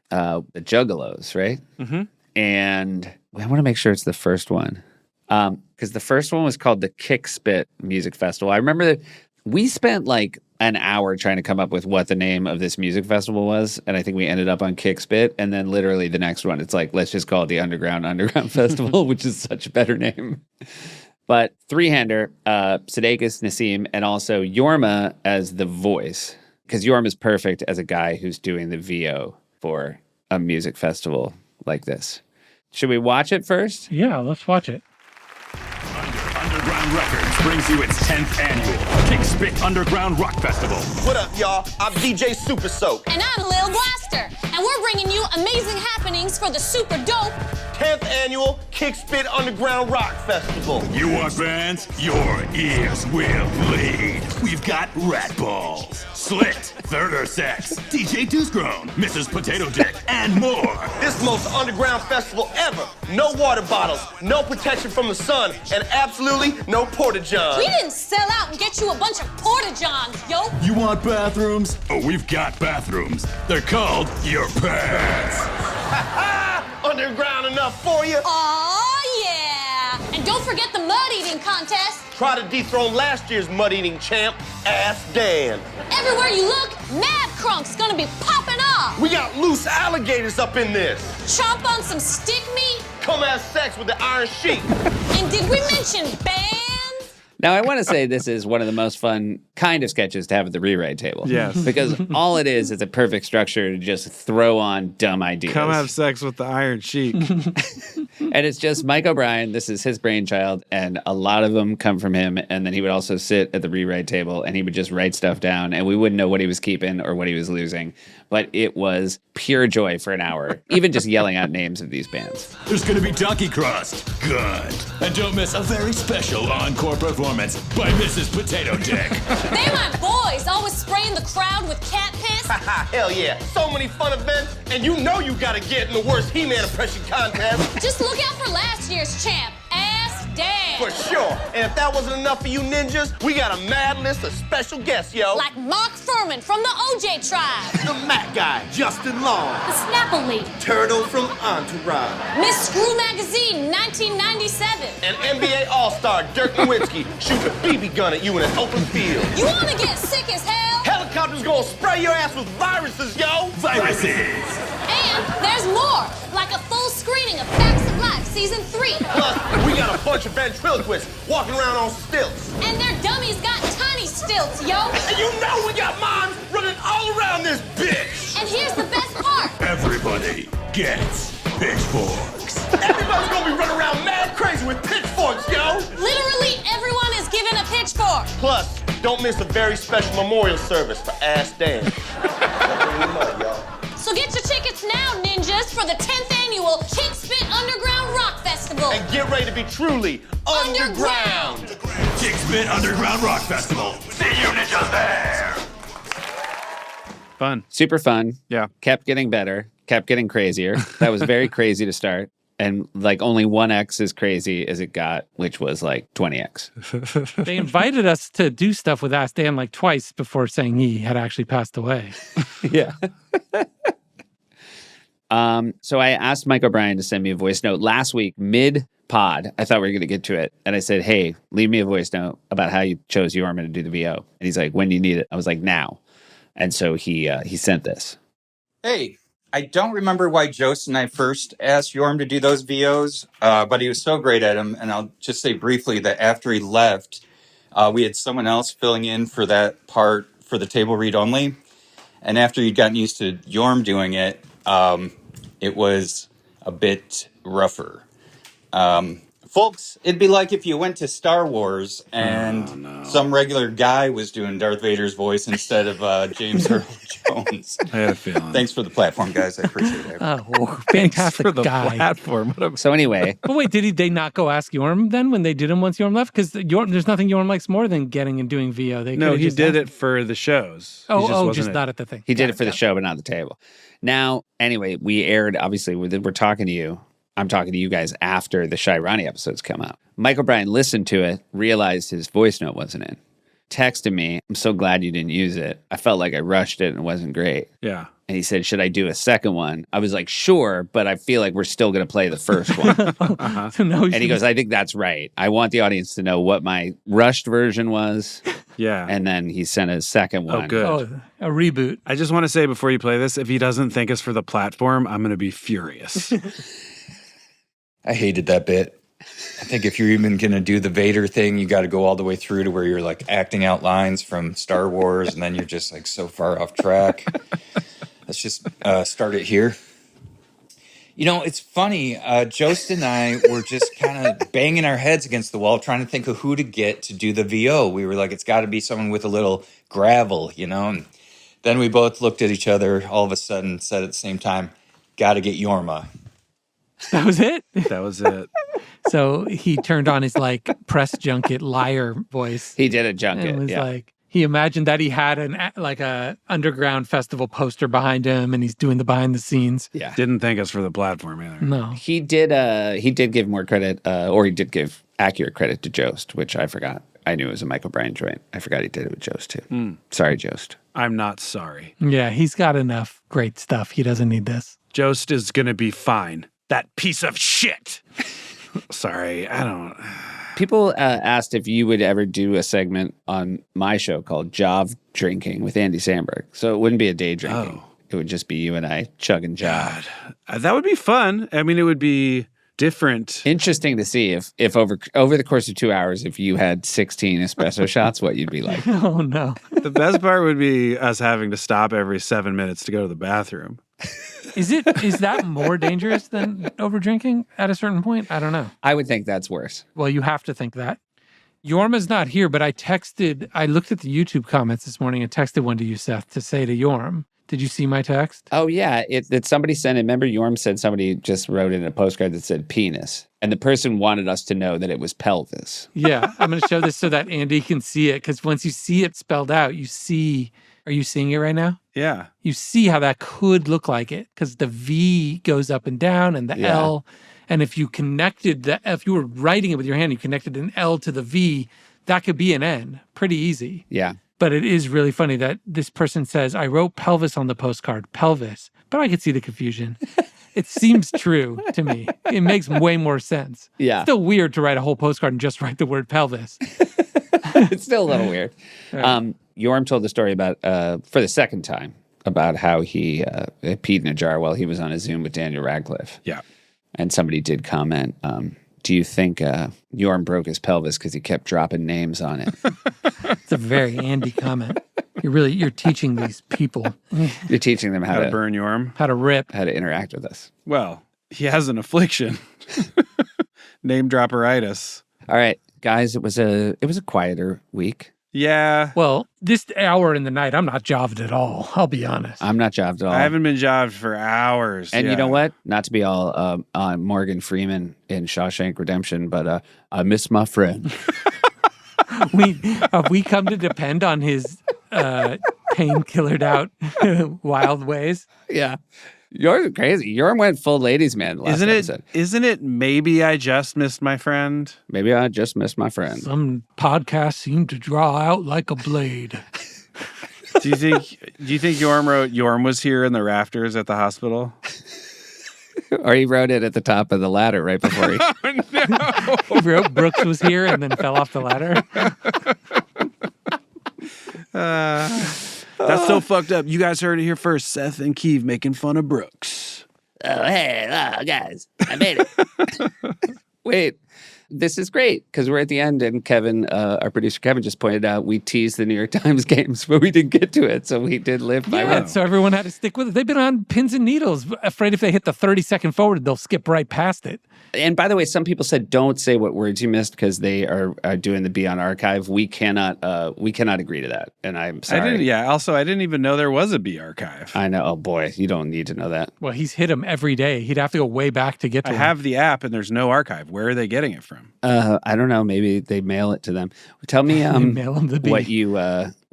S3: the Juggalos, right? Mm-hmm. And I want to make sure it's the first one. Because the first one was called the Kick Spit Music Festival. I remember that we spent like an hour trying to come up with what the name of this music festival was, and I think we ended up on Kick Spit, and then literally the next one, it's like, let's just call it the Underground Festival, which is such a better name. But 3-hander, Sudeikis, Nassim, and also Jorma as the voice. Because Jorma is perfect as a guy who's doing the VO for a music festival like this. Should we watch it first?
S2: Yeah, let's watch it.
S14: Underground Records brings you its 10th annual Kick Spit Underground Rock Festival.
S15: What up, y'all? I'm DJ Super Soak.
S13: And I'm Lil Blaster. And we're bringing you amazing happenings for the super dope
S15: 10th annual Kick Spit Underground Rock Festival.
S14: You want bands? Your ears will bleed. We've got Rat Balls, Slit, Third or Sex, DJ Deuce-Grown, Mrs. Potato Dick, and more.
S15: This is the most underground festival ever. No water bottles, no protection from the sun, and absolutely no porta-johns.
S13: We didn't sell out and get you a bunch of porta-johns, yo.
S14: You want bathrooms? Oh, we've got bathrooms. They're called your pants.
S15: Underground enough for you?
S13: Aw, yeah. And don't forget the mud-eating contest.
S15: Try to dethrone last year's mud-eating champ, Ass Dan.
S13: Everywhere you look, Mad Crunk's gonna be popping off.
S15: We got loose alligators up in this.
S13: Chomp on some stick meat.
S15: Come have sex with the Iron Sheik.
S13: And did we mention bands?
S3: Now, I want to say this is one of the most fun kind of sketches to have at the rewrite table.
S4: Yes.
S3: Because all it is a perfect structure to just throw on dumb ideas.
S4: Come have sex with the Iron Sheik.
S3: And it's just Mike O'Brien. This is his brainchild, and a lot of them come from him. And then he would also sit at the rewrite table, and he would just write stuff down, and we wouldn't know what he was keeping or what he was losing. But it was pure joy for an hour, even just yelling out names of these bands.
S14: There's going to be Donkey Crust. Good. And don't miss a very special encore performance by Mrs. Potato Dick.
S13: They my boys, always spraying the crowd with cat piss.
S15: Hell yeah. So many fun events, and you know you gotta get in the worst He-Man impression contest.
S13: Just look out for last year's champ, Ass Dan.
S15: For sure. And if that wasn't enough for you ninjas, we got a mad list of special guests, yo.
S13: Like Mark Furman from the OJ Tribe.
S15: The Mac Guy, Justin Long.
S13: The Snapple Lady.
S15: Turtle from Entourage.
S13: Miss Screw Magazine, 1997.
S15: And NBA All-Star Dirk Nowitzki shooting a BB gun at you in an open field.
S13: You wanna get sick as hell?
S15: Helicopters gonna spray your ass with viruses, yo.
S14: Viruses.
S13: And there's more, like a full screening of Facts of Life Season 3.
S15: Plus, we got a bunch of ventriloquists walking around on stilts.
S13: And their dummies got tiny stilts, yo.
S15: And you know we got moms running all around this bitch.
S13: And here's the best part.
S14: Everybody gets pitchforks.
S15: Everybody's gonna be running around mad crazy with pitchforks, yo.
S13: Literally everyone is given a pitchfork.
S15: Plus, don't miss a very special memorial service for Ass Dan.
S13: So get your tickets now, ninjas, for the 10th annual Kick Spit Underground Rock Festival.
S15: And get ready to be truly underground.
S14: Kick Spit Underground Rock Festival. See you ninjas there.
S4: Fun.
S3: Super fun.
S4: Yeah.
S3: Kept getting better. Kept getting crazier. That was very crazy to start. And like only 1x as crazy as it got, which was like 20x.
S2: They invited us to do stuff with Ask Dan like twice before saying he had actually passed away.
S3: Yeah. So I asked Mike O'Brien to send me a voice note last week, mid-pod. I thought we were going to get to it. And I said, hey, leave me a voice note about how you chose Jorma to do the VO. And he's like, when do you need it? I was like, now. And so he sent this.
S16: Hey, I don't remember why Jost and I first asked Jorm to do those VOs, but he was so great at them. And I'll just say briefly that after he left, we had someone else filling in for that part for the table read only. And after he'd gotten used to Jorm doing it, it was a bit rougher. Folks, it'd be like if you went to Star Wars and some regular guy was doing Darth Vader's voice instead of James Earl Jones.
S4: I had a feeling.
S16: Thanks for the platform, guys. I appreciate it.
S2: Oh, fantastic
S4: for the
S2: guy.
S4: platform.
S3: So anyway.
S2: But wait, did they not go ask Jorm then when they did him once Jorm left? Because there's nothing Jorm likes more than getting and doing VO.
S4: No, he did it for the shows.
S2: Just not at the thing.
S3: He did it for the show, but not the table. Now, anyway, we aired, obviously, we're talking to you. I'm talking to you guys after the Shy Ronnie episodes come out. Mike O'Brien listened to it, realized his voice note wasn't in. Texted me, I'm so glad you didn't use it. I felt like I rushed it and it wasn't great.
S4: Yeah.
S3: And he said, should I do a second one? I was like, sure, but I feel like we're still going to play the first one.
S2: So no,
S3: and he goes, I think that's right. I want the audience to know what my rushed version was.
S4: Yeah.
S3: And then he sent a second one.
S4: Oh, good.
S2: Oh, a reboot.
S4: I just want to say before you play this, if he doesn't thank us for the platform, I'm going to be furious.
S16: I hated that bit. I think if you're even going to do the Vader thing, you got to go all the way through to where you're like acting out lines from Star Wars, and then you're just like so far off track. Let's just start it here. You know, it's funny. Jost and I were just kind of banging our heads against the wall trying to think of who to get to do the VO. We were like, it's got to be someone with a little gravel, you know? And then we both looked at each other all of a sudden and said at the same time, got to get Jorma.
S2: That was it?
S4: That was it.
S2: So he turned on his like press junket liar voice.
S3: He did a junket.
S2: And was
S3: yeah.
S2: like, he imagined that he had a underground festival poster behind him and he's doing the behind the scenes.
S3: Yeah.
S4: Didn't thank us for the platform either.
S2: No.
S3: He did give more credit, or he did give accurate credit to Jost, which I forgot. I knew it was a Mike O'Brien joint. I forgot he did it with Jost too. Sorry, Jost.
S4: I'm not sorry.
S2: Yeah, he's got enough great stuff. He doesn't need this.
S4: Jost is going to be fine. That piece of shit. Sorry, I don't.
S3: People asked if you would ever do a segment on my show called Jav Drinking with Andy Samberg. So it wouldn't be a day drinking. It would just be you and I chugging Jav.
S4: That would be fun. I mean, it would be different.
S3: Interesting to see if over the course of 2 hours, if you had 16 espresso shots, what you'd be like.
S2: Oh, no.
S4: The best part would be us having to stop every 7 minutes to go to the bathroom.
S2: Is that more dangerous than over drinking at a certain point? I don't know.
S3: I would think that's worse.
S2: Well, you have to think that. Jorma's not here, but I looked at the YouTube comments this morning and texted one to you, Seth, to say to Jorm. Did you see my text?
S3: Oh, yeah. That somebody sent it. Remember, Jorm said somebody just wrote in a postcard that said penis. And the person wanted us to know that it was pelvis.
S2: Yeah. I'm going to show this so that Andy can see it. Because once you see it spelled out, you see... Are you seeing it right now?
S4: Yeah.
S2: You see how that could look like it. Because the V goes up and down and the L. And if you were writing it with your hand, you connected an L to the V, that could be an N. Pretty easy.
S3: Yeah.
S2: But it is really funny that this person says, I wrote pelvis on the postcard, pelvis. But I could see the confusion. It seems true to me. It makes way more sense.
S3: Yeah.
S2: It's still weird to write a whole postcard and just write the word pelvis.
S3: It's still a little weird.
S2: Right.
S3: Jorm told the story about, for the second time, about how he peed in a jar while he was on a Zoom with Daniel Radcliffe.
S4: Yeah.
S3: And somebody did comment Do you think Jorm broke his pelvis because he kept dropping names on it?
S2: It's a very Andy comment. You're teaching these people.
S3: You're teaching them how
S4: to burn Jorm,
S2: how to rip,
S3: how to interact with us.
S4: Well, he has an affliction. Name dropperitis.
S3: All right, guys, it was a quieter week.
S4: Yeah.
S2: Well, this hour in the night, I'm not joved at all. I'll be honest.
S3: I'm not joved at all.
S4: I haven't been joved for hours.
S3: And you know what? Not to be all Morgan Freeman in Shawshank Redemption, but I miss my friend.
S2: we come to depend on his painkillered out wild ways.
S3: Yeah. You're crazy. Jorm went full ladies man last episode.
S4: Isn't it maybe I just missed my friend?
S3: Maybe I just missed my friend.
S2: Some podcasts seem to draw out like a blade.
S4: Do you think Jorm wrote Jorm was here in the rafters at the hospital?
S3: Or he wrote it at the top of the ladder right before he...
S4: Oh, no.
S2: He wrote Brooks was here and then fell off the ladder.
S4: That's so fucked up. You guys heard it here first. Seth and Keeve making fun of Brooks.
S3: Oh, hey, guys, I made it. Wait, this is great because we're at the end and Kevin, our producer Kevin, just pointed out we teased the New York Times games, but we didn't get to it. So we did live by one.
S2: So everyone had to stick with it. They've been on pins and needles, afraid if they hit the 30-second forward, they'll skip right past it.
S3: And by the way, some people said don't say what words you missed because they are doing the Be On archive. We cannot agree to that, and I'm sorry.
S4: Also, I didn't even know there was a B archive.
S3: I know. Oh boy, you don't need to know that.
S2: Well, he's hit them every day. He'd have to go way back to get to
S4: I have the app, and there's no archive. Where are they getting it from?
S3: I don't know. Maybe they mail it to them. Tell me,
S2: mail them the B.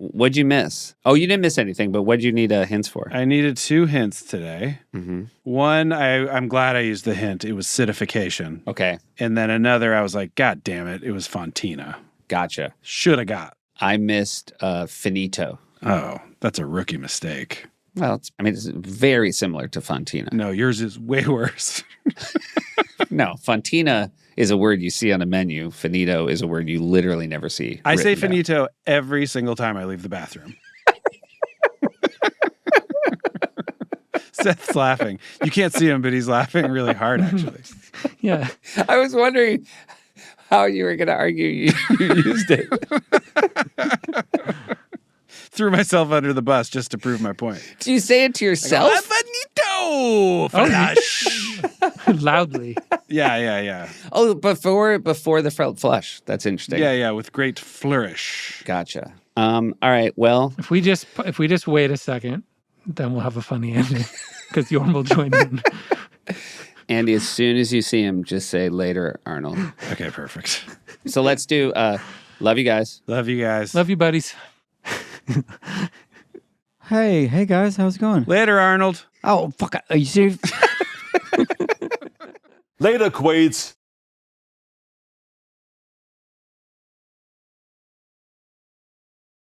S3: What'd you miss? Oh, you didn't miss anything, but what'd you need hints for?
S4: I needed 2 hints today.
S3: Mm-hmm.
S4: One, I'm glad I used the hint. It was acidification.
S3: Okay.
S4: And then another, I was like, God damn it, it was Fontina.
S3: Gotcha.
S4: Should have got.
S3: I missed finito.
S4: Oh, that's a rookie mistake.
S3: Well, it's very similar to Fontina.
S4: No, yours is way worse.
S3: No, Fontina is a word you see on a menu. Finito is a word you literally never see.
S4: I say finito every single time I leave the bathroom. Seth's laughing. You can't see him, but he's laughing really hard, actually.
S2: Yeah.
S3: I was wondering how you were going to argue you used it.
S4: Threw myself under the bus just to prove my point.
S3: Do you say it to yourself?
S4: Finito!
S2: Loudly.
S4: Yeah.
S3: Oh, before the flush. That's interesting.
S4: Yeah, with great flourish.
S3: Gotcha. All right, well.
S2: If we just wait a second, then we'll have a funny ending because Jorm will join in.
S3: Andy, as soon as you see him, just say later, Arnold.
S4: Okay, perfect.
S3: So let's do love you guys.
S4: Love you guys.
S2: Love you, buddies.
S17: Hey guys, how's it going?
S4: Later, Arnold.
S17: Oh, fuck. Are you serious?
S14: Later, Quades.